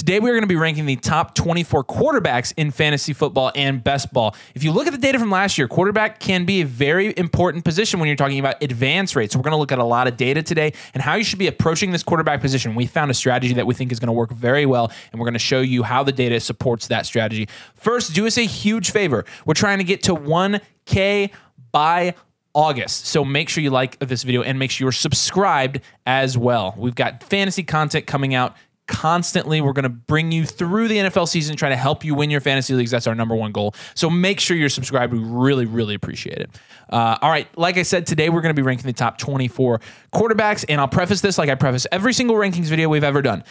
today we are going to be ranking the top 24 quarterbacks in fantasy football and best ball. If you look at the data from last year, quarterback can be a very important position when you're talking about advance rates. So we're going to look at a lot of data today and how you should be approaching this quarterback position. We found a strategy that we think is going to work very well, and we're going to show you how the data supports that strategy. First, do us a huge favor. We're trying to get to 1K by August. So make sure you like this video and make sure you're subscribed as well. We've got fantasy content coming out constantly. We're going to bring you through the NFL season, try to help you win your fantasy leagues. That's our number one goal. So make sure you're subscribed. We really, really appreciate it. All right. Like I said, today we're going to be ranking the top 24 quarterbacks, and I'll preface this like I preface every single rankings video we've ever done.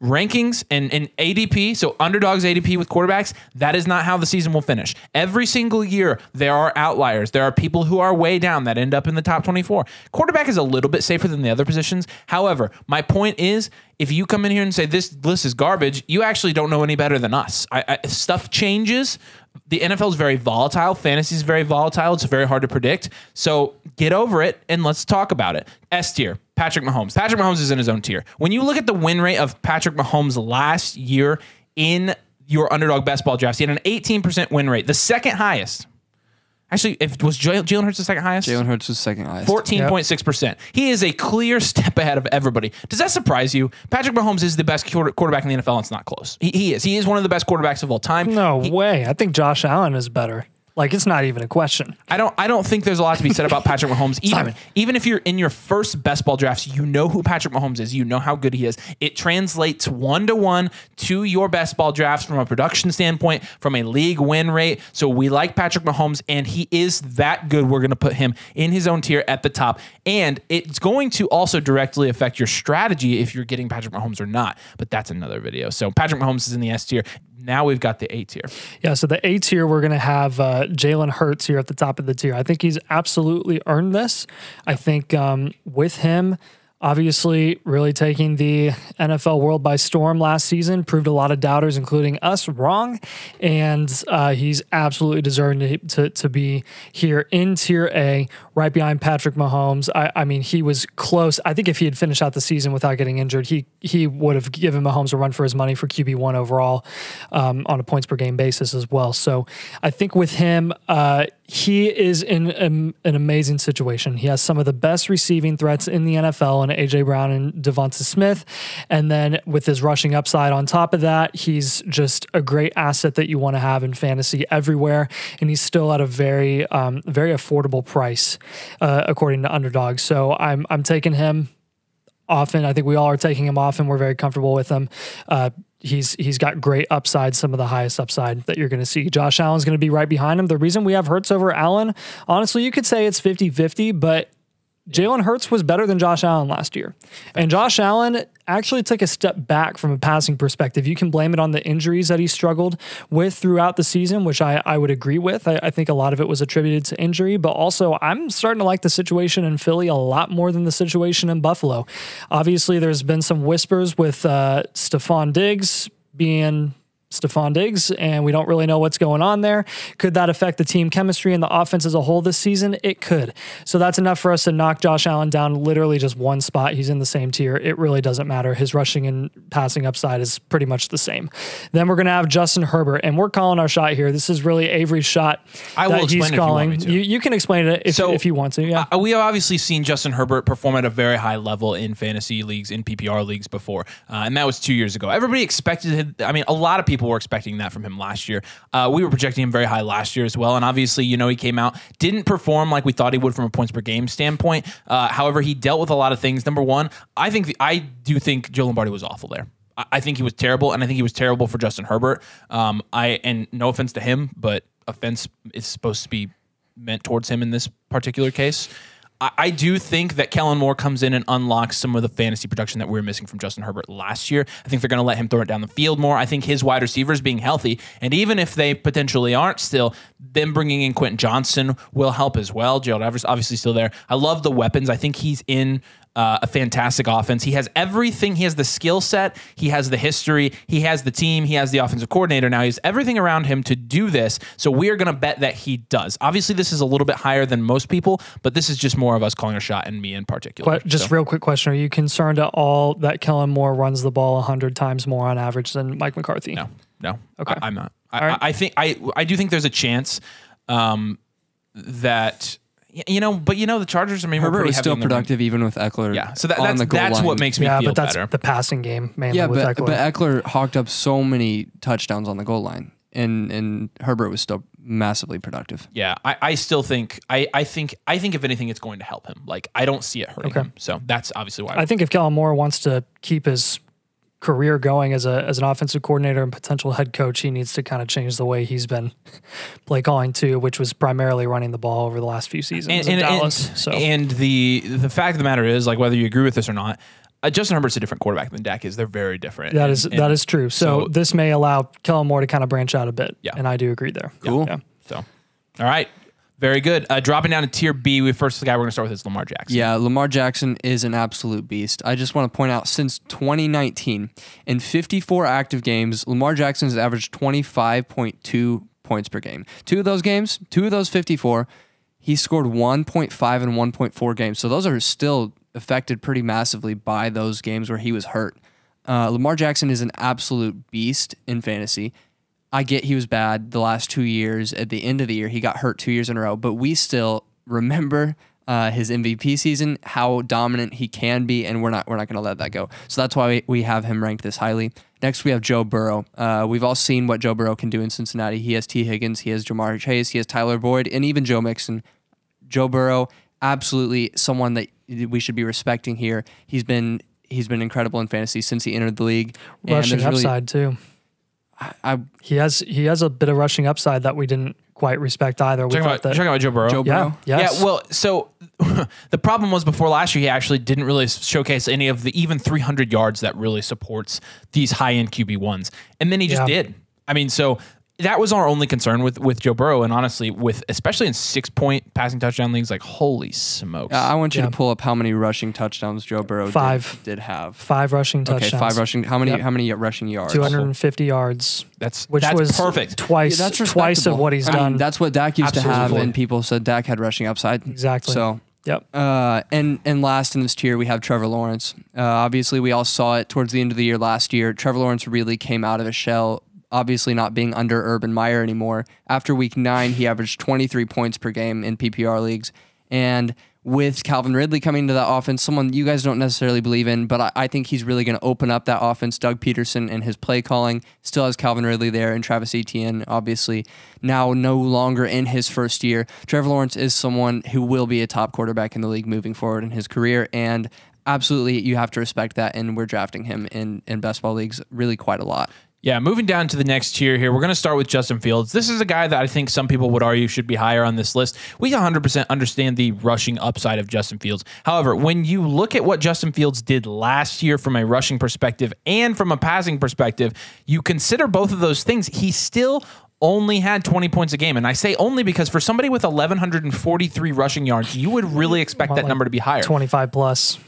Rankings and ADP, so underdogs ADP with quarterbacks, that is not how the season will finish. Every single year, there are outliers. There are people who are way down that end up in the top 24. Quarterback is a little bit safer than the other positions. However, my point is, if you come in here and say this list is garbage, you actually don't know any better than us. Stuff changes. The NFL is very volatile. Fantasy is very volatile. It's very hard to predict. So get over it and let's talk about it. S tier, Patrick Mahomes. Patrick Mahomes is in his own tier. When you look at the win rate of Patrick Mahomes last year in your underdog best ball drafts, he had an 18% win rate, the second highest. Actually, was Jalen Hurts the second highest? Jalen Hurts was second highest. 14.6%. He is a clear step ahead of everybody. Does that surprise you? Patrick Mahomes is the best quarterback in the NFL, and it's not close. He is. He is one of the best quarterbacks of all time. No way. I think Josh Allen is better. Like, it's not even a question. I don't think there's a lot to be said about Patrick Mahomes. Even if you're in your first best ball drafts, you know who Patrick Mahomes is. You know how good he is. It translates 1-to-1 to your best ball drafts from a production standpoint, from a league win rate. So we like Patrick Mahomes, and he is that good. We're going to put him in his own tier at the top. And it's going to also directly affect your strategy if you're getting Patrick Mahomes or not. But that's another video. So Patrick Mahomes is in the S tier. Now we've got the A tier. Yeah, so the A tier, we're going to have Jalen Hurts here at the top of the tier. I think he's absolutely earned this. I think with him, obviously really taking the NFL world by storm last season, proved a lot of doubters, including us, wrong. And he's absolutely deserving to be here in tier A, right behind Patrick Mahomes. I mean, he was close. I think if he had finished out the season without getting injured, he would have given Mahomes a run for his money for QB1 overall on a points per game basis as well. So I think with him, he is in an amazing situation. He has some of the best receiving threats in the NFL in A.J. Brown and Devonta Smith. And then with his rushing upside on top of that, he's just a great asset that you want to have in fantasy everywhere. And he's still at a very, very affordable price, according to Underdog. So I'm taking him often. I think we all are taking him often. We're very comfortable with him. He's got great upside, some of the highest upside that you're going to see. Josh Allen's going to be right behind him. The reason we have Hurts over Allen, honestly, you could say it's 50-50, but Jalen Hurts was better than Josh Allen last year. And Josh Allen actually took a step back from a passing perspective. You can blame it on the injuries that he struggled with throughout the season, which I would agree with. I think a lot of it was attributed to injury, but also I'm starting to like the situation in Philly a lot more than the situation in Buffalo. Obviously, there's been some whispers with Stephon Diggs being Stephon Diggs, and we don't really know what's going on there. Could that affect the team chemistry and the offense as a whole this season? It could. So that's enough for us to knock Josh Allen down literally just one spot. He's in the same tier. It really doesn't matter. His rushing and passing upside is pretty much the same. Then we're going to have Justin Herbert, and we're calling our shot here. This is really Avery's shot. I will explain it if you want me to. You can explain it if you want to. Yeah. We have obviously seen Justin Herbert perform at a very high level in fantasy leagues, in PPR leagues before, and that was 2 years ago. Everybody expected, a lot of people were expecting that from him last year. We were projecting him very high last year as well, and obviously, he came out, didn't perform like we thought he would from a points per game standpoint. However, he dealt with a lot of things. Number one, I do think Joe Lombardi was awful there. I think he was terrible, and I think he was terrible for Justin Herbert. And no offense to him, but offense is supposed to be meant towards him in this particular case. I do think that Kellen Moore comes in and unlocks some of the fantasy production that we were missing from Justin Herbert last year. I think they're going to let him throw it down the field more. I think his wide receivers being healthy, and even if they potentially aren't still, them bringing in Quentin Johnson will help as well. Gerald Everett's obviously still there. I love the weapons. I think he's in a fantastic offense. He has everything. He has the skill set. He has the history. He has the team. He has the offensive coordinator. Now he has everything around him to do this. So we are going to bet that he does. Obviously, this is a little bit higher than most people, but this is just more of us calling a shot, and me in particular. Just real quick question. Are you concerned at all that Kellen Moore runs the ball 100 times more on average than Mike McCarthy? No. Okay. I'm not. Right. I do think there's a chance that... the Chargers, Herbert pretty was heavy still in the productive even with Eckler. Yeah, so on the goal that's line. what makes me feel but that's better. the passing game mainly with but Eckler. Eckler hawked up so many touchdowns on the goal line, and Herbert was still massively productive. Yeah, I still think I think if anything, it's going to help him. Like, I don't see it hurting him. So that's obviously why. I think if Kellen Moore wants to keep his career going as an offensive coordinator and potential head coach, he needs to kind of change the way he's been play calling too, which was primarily running the ball over the last few seasons in Dallas. And the fact of the matter is, like, whether you agree with this or not, Justin Herbert's a different quarterback than Dak is. They're very different. That is true. So this may allow Kellen Moore to kind of branch out a bit. Yeah. And I do agree there. Cool. Yeah. So, all right. Very good. Dropping down to tier B, the first guy we're going to start with is Lamar Jackson. Yeah, Lamar Jackson is an absolute beast. I just want to point out, since 2019, in 54 active games, Lamar Jackson has averaged 25.2 points per game. Two of those 54, he scored 1.5 and 1.4 games. So those are still affected pretty massively by those games where he was hurt. Lamar Jackson is an absolute beast in fantasy. I get he was bad the last 2 years. At the end of the year, he got hurt 2 years in a row, but we still remember his MVP season, how dominant he can be, and we're not going to let that go. So that's why we have him ranked this highly. Next, we have Joe Burrow. We've all seen what Joe Burrow can do in Cincinnati. He has T. Higgins, he has Jamar Chase, he has Tyler Boyd, and even Joe Mixon. Joe Burrow, absolutely someone that we should be respecting here. He's been incredible in fantasy since he entered the league. Rushing upside too. He has a bit of rushing upside that we didn't quite respect either. Talking about Joe Burrow. Joe Burrow? Yes. Yeah, well, so the problem was before last year, he actually didn't really showcase any of the even 300 yards that really supports these high-end QB1s. And then he just did. I mean, so that was our only concern with Joe Burrow. And honestly, especially in 6-point passing touchdown leagues, like, holy smokes. I want you to pull up how many rushing touchdowns Joe Burrow did have. 5 rushing touchdowns. Okay, 5 rushing. How many rushing yards? 250 yards. That's was perfect. Twice of what he's done. That's what Dak used Absolutely. to have, and people said Dak had rushing upside. Exactly. So, yep. and last in this tier, we have Trevor Lawrence. Obviously, we all saw it towards the end of the year last year. Trevor Lawrence really came out of his shell, obviously not being under Urban Meyer anymore. After week 9, he averaged 23 points per game in PPR leagues. And with Calvin Ridley coming into that offense, someone you guys don't necessarily believe in, but I think he's really going to open up that offense. Doug Peterson and his play calling still has Calvin Ridley there, and Travis Etienne, obviously, now no longer in his first year. Trevor Lawrence is someone who will be a top quarterback in the league moving forward in his career, and absolutely you have to respect that, and we're drafting him in best ball leagues really quite a lot. Yeah, moving down to the next tier here, we're going to start with Justin Fields. This is a guy that I think some people would argue should be higher on this list. We 100% understand the rushing upside of Justin Fields. However, when you look at what Justin Fields did last year from a rushing perspective and from a passing perspective, you consider both of those things, he still only had 20 points a game. And I say only because for somebody with 1,143 rushing yards, you would really expect that number to be higher. 25 plus.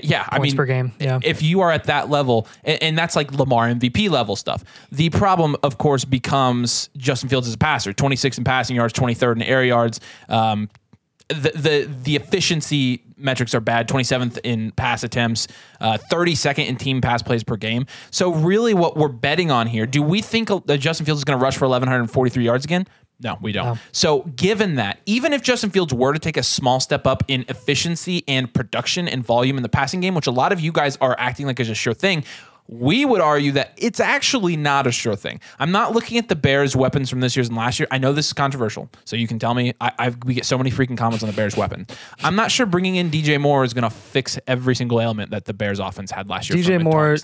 Yeah, I mean, per game. Yeah. If you are at that level, and that's like Lamar MVP level stuff. The problem, of course, becomes Justin Fields as a passer: 26 in passing yards, 23rd in air yards. The efficiency metrics are bad. 27th in pass attempts, 32nd in team pass plays per game. So really, what we're betting on here: do we think that Justin Fields is going to rush for 1,143 yards again? No, we don't. No. So given that, even if Justin Fields were to take a small step up in efficiency and production and volume in the passing game, which a lot of you guys are acting like is a sure thing, we would argue that it's actually not a sure thing. I'm not looking at the Bears' weapons from this year's and last year. I know this is controversial, so you can tell me. We get so many freaking comments on the Bears' weapon. I'm not sure bringing in DJ Moore is going to fix every single ailment that the Bears' offense had last year. DJ Moore is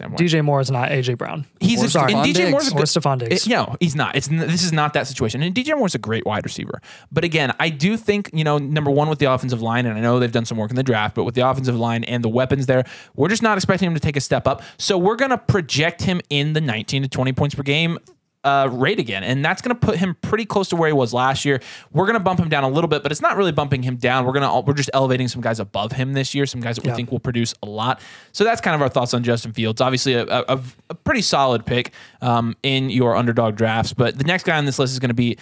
not AJ Brown. DJ Moore's or Stephon Diggs. No, he's not. This is not that situation. And DJ Moore's a great wide receiver. But again, I do think, number one, with the offensive line, and I know they've done some work in the draft, but with the offensive line and the weapons there, we're just not expecting him to take a step up. So we're going to project him in the 19 to 20 points per game rate again, and that's going to put him pretty close to where he was last year. We're going to bump him down a little bit, but it's not really bumping him down. We're just elevating some guys above him this year, some guys that we think will produce a lot. So that's kind of our thoughts on Justin Fields. Obviously, a pretty solid pick in your underdog drafts, but the next guy on this list is going to be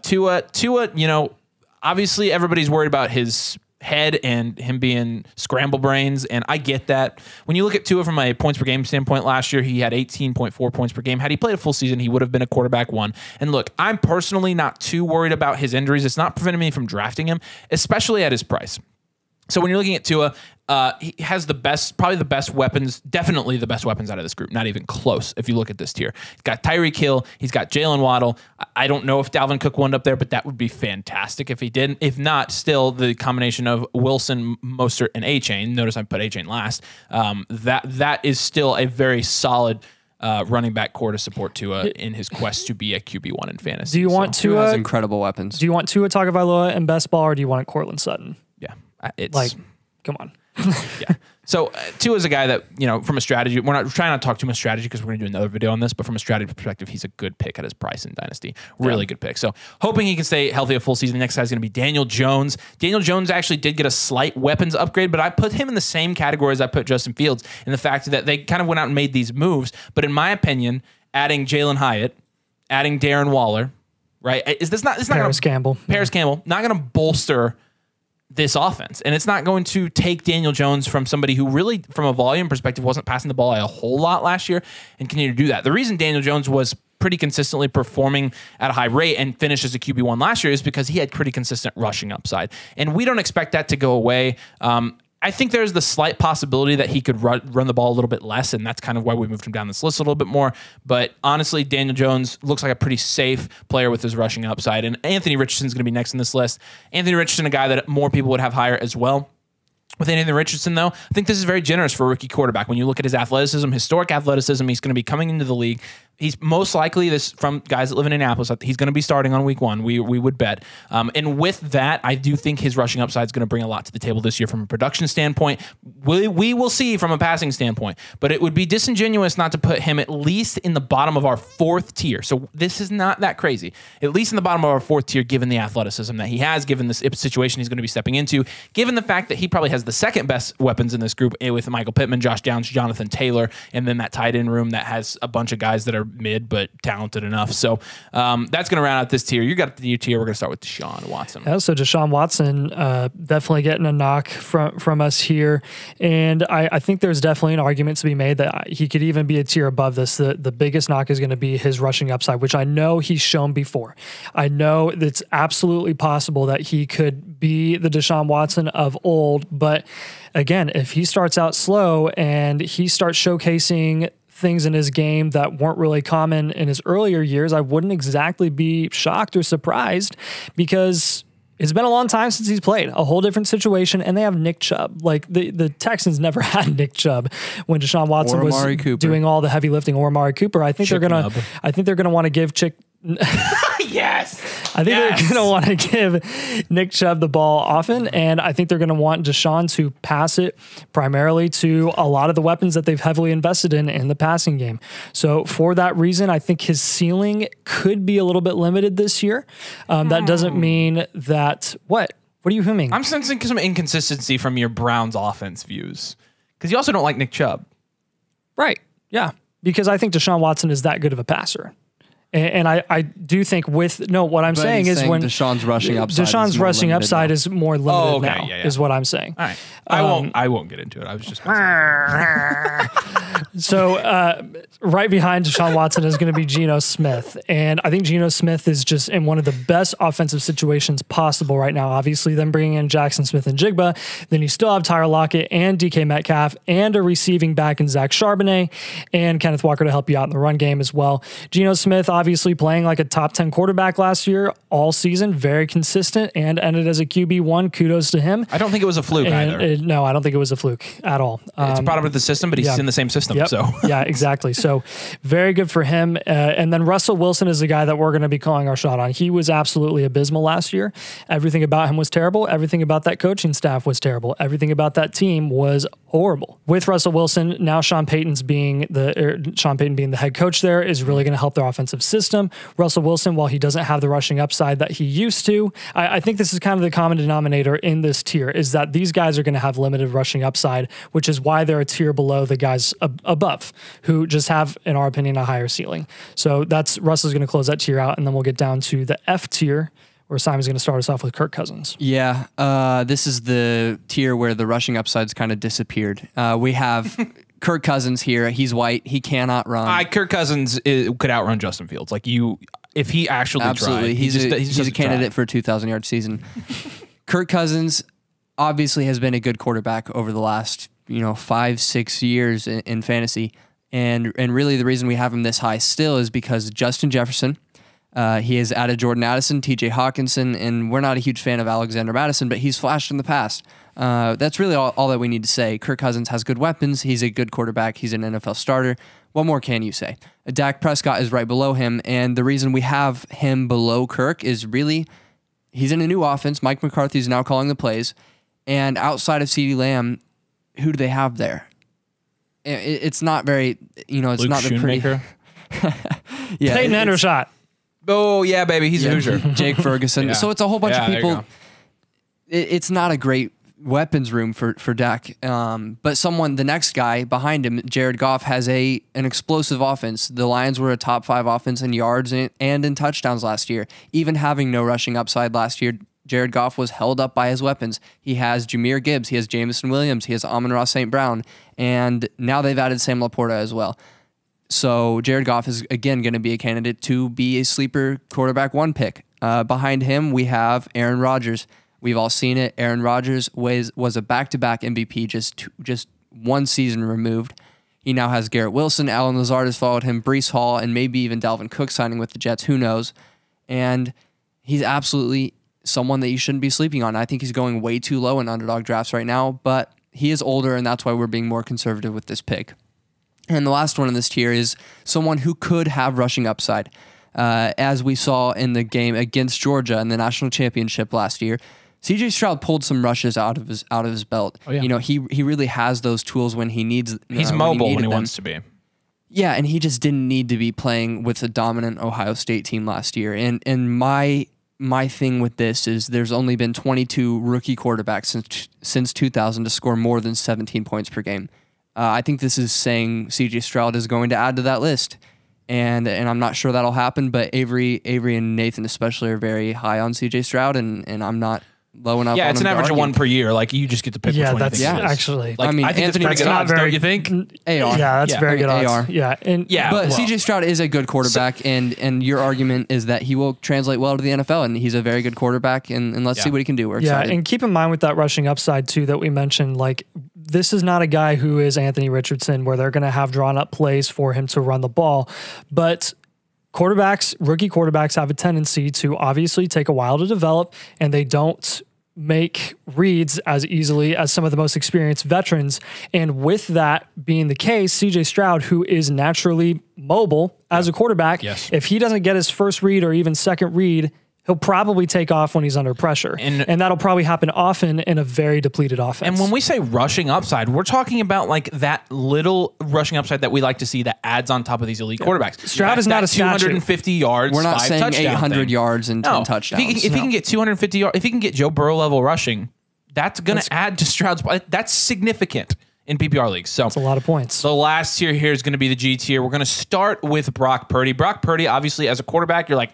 Tua. Tua, obviously everybody's worried about his head and him being scramble brains, and I get that. When you look at Tua from a points per game standpoint, last year he had 18.4 points per game. Had he played a full season, he would have been a quarterback one. And look, I'm personally not too worried about his injuries. It's not preventing me from drafting him, especially at his price. So when you're looking at Tua, he has probably the best weapons, definitely the best weapons out of this group, not even close if you look at this tier. He's got Tyreek Hill, he's got Jalen Waddle. I don't know if Dalvin Cook wound up there, but that would be fantastic if he didn't. If not, still the combination of Wilson, Mostert, and A-Chain, notice I put A-Chain last, that is still a very solid running back core to support Tua in his quest to be a QB1 in fantasy. Do you want Tua has Tua? incredible weapons. Do you want Tua Tagovailoa in best ball, or do you want Cortland Sutton? Yeah, it's Like, come on. yeah. So Tua is a guy that, from a strategy, we're trying not to talk too much strategy because we're going to do another video on this, but from a strategy perspective, he's a good pick at his price in Dynasty. Really good pick. So hoping he can stay healthy a full season. The next guy is going to be Daniel Jones. Daniel Jones actually did get a slight weapons upgrade, but I put him in the same category as I put Justin Fields in the fact that they kind of went out and made these moves. But in my opinion, adding Jalen Hyatt, adding Darren Waller, right? Paris Campbell. Paris Campbell, not going to bolster this offense. And it's not going to take Daniel Jones from somebody who really, from a volume perspective, wasn't passing the ball a whole lot last year and continue to do that. The reason Daniel Jones was pretty consistently performing at a high rate and finished as a QB1 last year is because he had pretty consistent rushing upside. And we don't expect that to go away. I think there's the slight possibility that he could run the ball a little bit less, and that's kind of why we moved him down this list a little bit more. But honestly, Daniel Jones looks like a pretty safe player with his rushing upside, and Anthony Richardson's going to be next in this list. Anthony Richardson, a guy that more people would have higher as well. With Anthony Richardson, though, I think this is very generous for a rookie quarterback. When you look at his athleticism, historic athleticism, he's going to be coming into the league. He's most likely, from guys that live in Indianapolis, he's going to be starting on week one. We would bet. And with that, I do think his rushing upside is going to bring a lot to the table this year from a production standpoint. We will see from a passing standpoint, but it would be disingenuous not to put him at least in the bottom of our fourth tier. So this is not that crazy. At least in the bottom of our fourth tier, given the athleticism that he has, given this situation he's going to be stepping into, given the fact that he probably has the second best weapons in this group with Michael Pittman, Josh Downs, Jonathan Taylor, and then that tight end room that has a bunch of guys that are mid but talented enough. So that's going to round out this tier. You got the tier. We're going to start with Deshaun Watson. Yeah, so Deshaun Watson definitely getting a knock from us here, and I think there's definitely an argument to be made that he could even be a tier above this. The biggest knock is going to be his rushing upside, which I know he's shown before. I know it's absolutely possible that he could be the Deshaun Watson of old, but again, if he starts out slow and he starts showcasing things in his game that weren't really common in his earlier years, I wouldn't exactly be shocked or surprised, because it's been a long time since he's played. A whole different situation, and they have Nick Chubb. Like the Texans never had Nick Chubb when Deshaun Watson was doing all the heavy lifting, or Amari Cooper. I think they're gonna want to give Yes. I think they're going to want to give Nick Chubb the ball often, and I think they're going to want Deshaun to pass it primarily to a lot of the weapons that they've heavily invested in the passing game. So for that reason, I think his ceiling could be a little bit limited this year. That doesn't mean that... What are you humming? I'm sensing some inconsistency from your Browns offense views, because you also don't like Nick Chubb. Right, yeah, because I think Deshaun Watson is that good of a passer. And I do think what I'm saying is when Deshaun's rushing upside is more limited now, is what I'm saying. All right. I won't get into it. I was just So right behind Deshaun Watson is going to be Geno Smith. And I think Geno Smith is just in one of the best offensive situations possible right now. Obviously, them bringing in Jackson Smith and Jigba. Then you still have Tyler Lockett and DK Metcalf and a receiving back in Zach Charbonnet and Kenneth Walker to help you out in the run game as well. Geno Smith, obviously playing like a top 10 quarterback last year, all season, very consistent, and ended as a QB1. Kudos to him. I don't think it was a fluke either. No, I don't think it was a fluke at all. It's a product of the system, but he's in the same system. Yep. So yeah, exactly. So very good for him. And then Russell Wilson is the guy that we're going to be calling our shot on. He was absolutely abysmal last year. Everything about him was terrible. Everything about that coaching staff was terrible. Everything about that team was horrible. With Russell Wilson, now Sean Payton being the head coach there is really going to help their offensive system. Russell Wilson, while he doesn't have the rushing upside that he used to, I think this is kind of the common denominator in this tier, is that these guys are going to have limited rushing upside, which is why they're a tier below the guys above, who just have, in our opinion, a higher ceiling. So Russell's going to close that tier out, and then we'll get down to the F tier, where Simon's going to start us off with Kirk Cousins. Yeah, this is the tier where the rushing upsides kind of disappeared. We have Kirk Cousins here. He's white. He cannot run. Kirk Cousins could outrun Justin Fields. Like if he actually Absolutely. tried. He's a candidate for a 2,000-yard season. Kirk Cousins obviously has been a good quarterback over the last 5-6 years in fantasy. And really the reason we have him this high still is because Justin Jefferson, he has added Jordan Addison, TJ Hawkinson, and we're not a huge fan of Alexander Mattison, but he's flashed in the past. That's really all that we need to say. Kirk Cousins has good weapons. He's a good quarterback. He's an NFL starter. What more can you say? Dak Prescott is right below him, and the reason we have him below Kirk is really he's in a new offense. Mike McCarthy is now calling the plays, and outside of CeeDee Lamb, who do they have there? It's not very, it's Luke not the pretty. Yeah, Peyton Hendershot. Oh yeah, baby, he's a Hoosier. Jake Ferguson. Yeah. So it's a whole bunch of there you people. go. It's not a great weapons room for Dak. But the next guy behind him, Jared Goff, has an explosive offense. The Lions were a top 5 offense in yards and in touchdowns last year. Even having no rushing upside last year, Jared Goff was held up by his weapons. He has Jahmyr Gibbs, he has Jameson Williams, he has Amon-Ra St. Brown, and now they've added Sam Laporta as well. So Jared Goff is, again, going to be a candidate to be a sleeper quarterback 1 pick. Behind him, we have Aaron Rodgers. We've all seen it. Aaron Rodgers was a back-to-back MVP just 1 season removed. He now has Garrett Wilson. Allen Lazard has followed him, Breece Hall, and maybe even Dalvin Cook signing with the Jets. Who knows? And he's absolutely someone that you shouldn't be sleeping on. I think he's going way too low in underdog drafts right now, but he is older, and that's why we're being more conservative with this pick. And the last one in this tier is someone who could have rushing upside. As we saw in the game against Georgia in the national championship last year, CJ Stroud pulled some rushes out of his belt. Oh, yeah. He really has those tools when he needs. He's mobile when he them. wants to be. Yeah, and he just didn't need to be playing with a dominant Ohio State team last year. And my thing with this is there's only been 22 rookie quarterbacks since 2000 to score more than 17 points per game. I think this is saying CJ Stroud is going to add to that list. And I'm not sure that'll happen, but Avery and Nathan especially are very high on CJ Stroud, and I'm not low enough. Yeah, it's an average of 1 per year. Like you just get to pick which one you think it is. Actually. Like, I think Anthony that's pretty good odds, don't you think? AR. Yeah, that's very good odds. AR. Yeah, But CJ Stroud is a good quarterback, and your argument is that he will translate well to the NFL, and he's a very good quarterback, and let's see what he can do. We're excited. And keep in mind with that rushing upside too that we mentioned, like this is not a guy who is Anthony Richardson where they're going to have drawn up plays for him to run the ball, but rookie quarterbacks have a tendency to obviously take a while to develop, and they don't make reads as easily as some of the most experienced veterans. And with that being the case, CJ Stroud, who is naturally mobile as a quarterback, if he doesn't get his first read or even second read, he'll probably take off when he's under pressure. And that'll probably happen often in a very depleted offense. And when we say rushing upside, we're talking about like that little rushing upside that we like to see that adds on top of these elite quarterbacks. Stroud is not a 250 yards. We're not saying 800 thing. Yards and 10 touchdowns. If he can get 250 yards, if he can get Joe Burrow level rushing, that's going to add to Stroud's. That's significant in PPR leagues. So that's a lot of points. The last tier here is going to be the G tier. We're going to start with Brock Purdy. Brock Purdy, obviously, as a quarterback, you're like,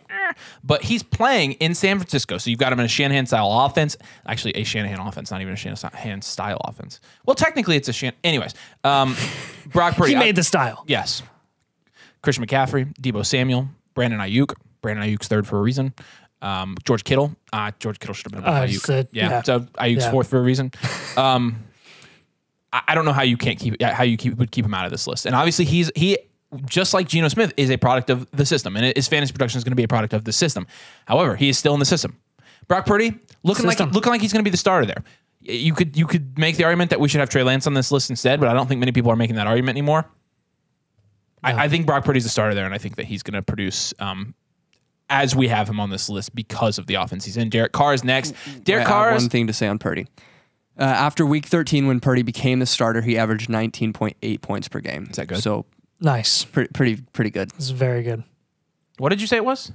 but he's playing in San Francisco. So you've got him in a Shanahan-style offense. Actually, a Shanahan offense, not even a Shanahan-style offense. Well, technically, it's a Shanahan. Anyways, Brock Purdy. He made the style. Yes. Christian McCaffrey, Deebo Samuel, Brandon Ayuk. Brandon Ayuk's third for a reason. George Kittle. George Kittle should have been above Ayuk. So Ayuk's fourth for a reason. I don't know how you would keep him out of this list. And obviously he just like Geno Smith is a product of the system, and his fantasy production is going to be a product of the system. However, he is still in the system. Brock Purdy looking like he's going to be the starter there. You could make the argument that we should have Trey Lance on this list instead, but I don't think many people are making that argument anymore. No. I think Brock Purdy's the starter there, and I think that he's going to produce as we have him on this list because of the offense he's in. Derek Carr is next. Derek Carr. One thing to say on Purdy. After week 13, when Purdy became the starter, he averaged 19.8 points per game. Is that good? So nice. Pretty good. This is very good. What did you say it was?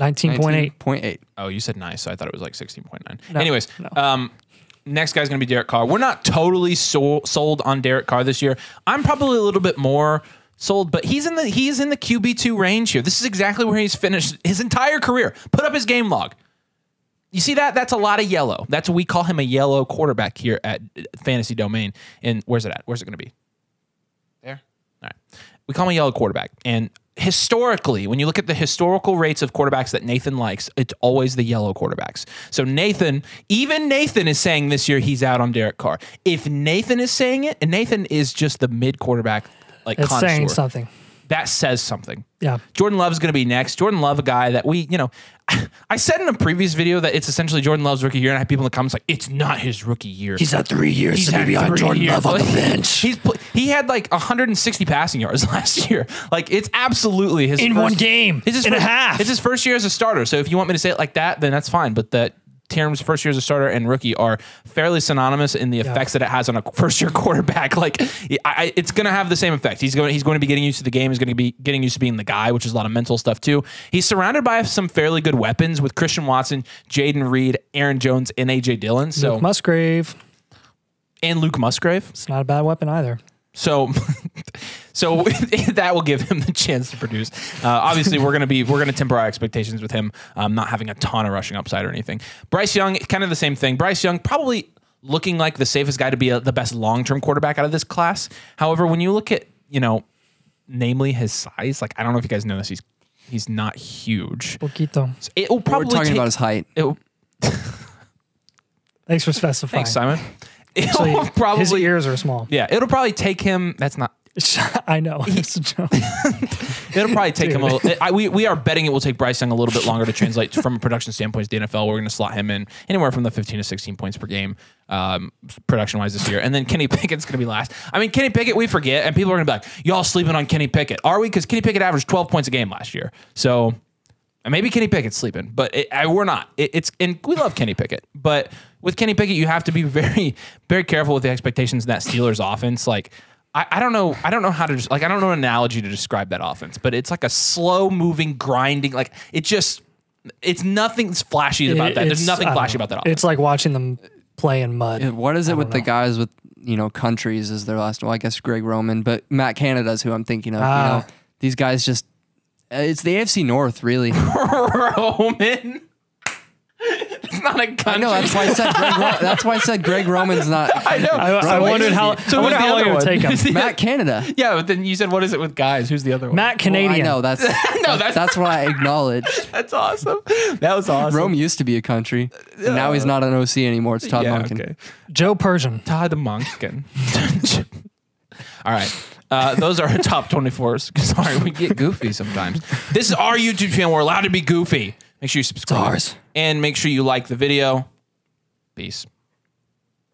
19.8. 19.8. Oh, you said nice, so I thought it was like 16.9. No, Anyways, no. Next guy's going to be Derek Carr. We're not totally sold on Derek Carr this year. I'm probably a little bit more sold, but he's in the QB2 range here. This is exactly where he's finished his entire career. Put up his game log. You see that? That's a lot of yellow. That's what we call him, a yellow quarterback here at Fantasy Domain. And where's it at? Where's it going to be? There? All right. We call him a yellow quarterback. And historically, when you look at the historical rates of quarterbacks that Nathan likes, it's always the yellow quarterbacks. So even Nathan is saying this year he's out on Derek Carr. If Nathan is saying it, and Nathan is just the mid quarterback, like It's connoisseur, saying something. that says something. Yeah. Jordan Love is going to be next. Jordan Love, a guy that I said in a previous video that it's essentially Jordan Love's rookie year, and I had people in the comments like, it's not his rookie year. He's had 3 years He's to had be on 3 Jordan years. Love on the bench. He had like 160 passing yards last year. Like, it's absolutely his In first, one game. It's his And a first, half. It's his first year as a starter. So if you want me to say it like that, then that's fine. But that terms first year as a starter and rookie are fairly synonymous in the effects that it has on a first year quarterback. Like, it's going to have the same effect. He's going to be getting used to the game. He's going to be getting used to being the guy, which is a lot of mental stuff too. He's surrounded by some fairly good weapons with Christian Watson, Jaden Reed, Aaron Jones, and AJ Dillon. So Luke Musgrave. And Luke Musgrave. It's not a bad weapon either. So that will give him the chance to produce. Obviously, we're gonna temper our expectations with him not having a ton of rushing upside or anything. Bryce Young, kind of the same thing. Bryce Young probably looking like the safest guy to be the best long-term quarterback out of this class. However, when you look at namely his size, like I don't know if you guys know this, he's not huge. Poquito. So it will probably We're talking about his height. Thanks for specifying. Thanks, Simon. Actually, It'll probably his ears are small. Yeah, it'll probably take him. That's not. I know. It's a joke. It'll probably take him a little. We are betting it will take Bryce Young a little bit longer to translate from a production standpoint to the NFL. We're going to slot him in anywhere from the 15 to 16 points per game production-wise this year. And then Kenny Pickett's going to be last. I mean, Kenny Pickett, we forget, and people are going to be like, y'all sleeping on Kenny Pickett. Are we? Because Kenny Pickett averaged 12 points a game last year. So maybe Kenny Pickett's sleeping, but we're not. And we love Kenny Pickett. But with Kenny Pickett, you have to be very, very careful with the expectations in that Steelers offense. Like, I don't know how to I don't know an analogy to describe that offense, but it's like a slow moving, grinding, like it's nothing flashy about that. There's nothing flashy about that offense. It's like watching them play in mud. What is it with the guys with countries as their last? Well, I guess Greg Roman, but Matt Canada's who I'm thinking of. These guys just it's the AFC North, really. Roman. It's not a country. I know. That's why I said Greg Roman's not. I know. I wondered how long it would take him. Matt Canada. Yeah, but then you said, what is it with guys? Who's the other one? Matt Canadian. Well, I know. That's what I acknowledged. That's awesome. That was awesome. Rome used to be a country. And now he's not an OC anymore. It's Todd Monken. Okay. Joe Persian. Todd Monken. All right. Those are our top 24s. Sorry, we get goofy sometimes. This is our YouTube channel. We're allowed to be goofy. Make sure you subscribe. It's ours. And make sure you like the video. Peace.